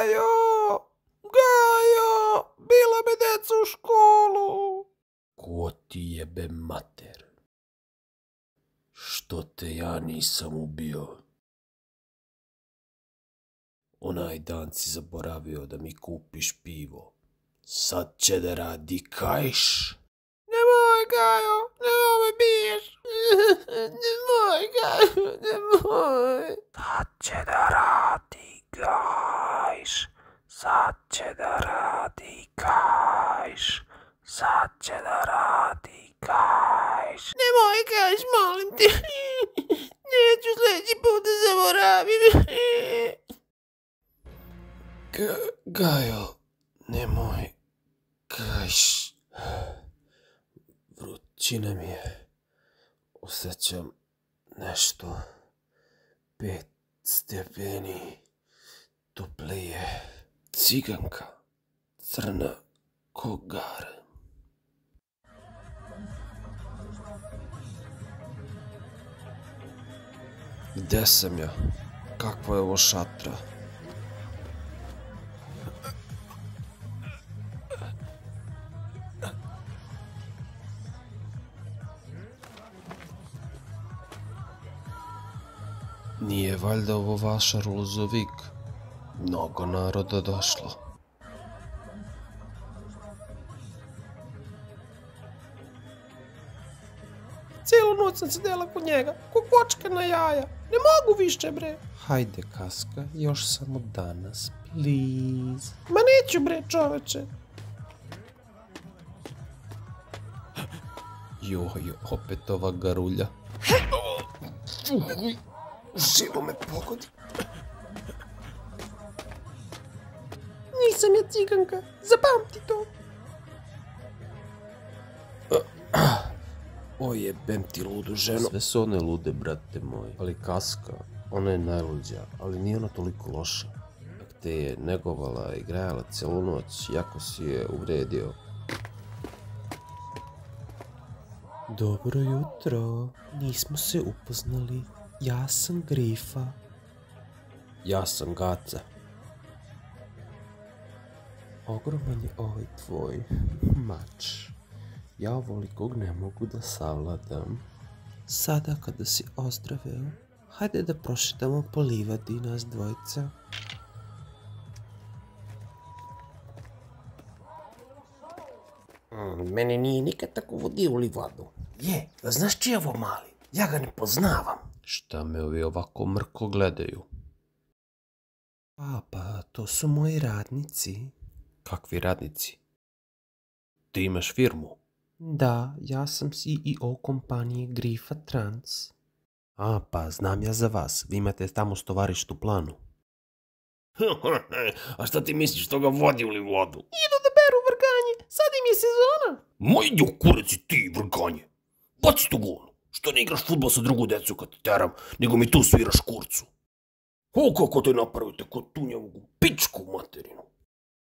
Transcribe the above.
Gajo! Gajo! Bila me deca u školu! Ko ti jebe mater? Što te ja nisam ubio? Onaj dan si zaboravio da mi kupiš pivo. Sad će da radi kajš. Nemoj, Gajo, nemoj me biješ. Nemoj, Gajo, nemoj. Sad će da radi kajš. Sad će da radi kajš. Sad će da radi kajš. Nemoj, kajš, molim te. Neću sljedeći put da zaboravim. Gajo, nemoj, kajš. Vrućina mi je. Osjećam nešto. 5 stepeni toplije. Ciganka, crna kogara. Gde sam ja? Kakva je ovo šatra? Nije valjda ovo vaša Rulzovik? Mnogo naroda došlo. Cijelu noć sam sedela kod njega, ko kočka na jaja. Ne mogu više, bre. Hajde, Kaska, još samo danas, please. Ma neću, bre, čoveče. Joj, opet ova garulja. Živo me pogodi. Nisam ja ciganka, zapamti to. Ojebem ti ludu ženo. Sve su one lude, brate moj. Ali Kaska, ona je najluđa, ali nije ona toliko loša. Ak te je negovala i grajala celu noć, jako si je uvredio. Dobro jutro, nismo se upoznali. Ja sam Grifa. Ja sam Gaca. Ogroman je ovaj tvoj mač. Ja ovolikog ne mogu da savladam. Sada kada si ozdraveo, hajde da prošetamo po livadi nas dvojica. Mene nije nikad tako vodio u livadu. Je, znaš čiji je ovo mali? Ja ga ne poznavam. Šta me ovi ovako mrko gledaju? Pa, to su moji radnici. Kakvi radnici? Ti imaš firmu? Da, ja sam CEO kompanije Grifa Trans. Pa, znam ja za vas. Vi imate tamo stovarištu planu. A šta ti misliš što ga vodi u livadu? Idu da beru vrganje. Sad im je sezona. Ma idi u kureci ti, vrganje. Baci tu govno. Što ne igraš fudbal sa drugu decu kad te teram, nego mi tu sviraš kurcu. O, kako te napravite kod tu njegovu pičku materinu.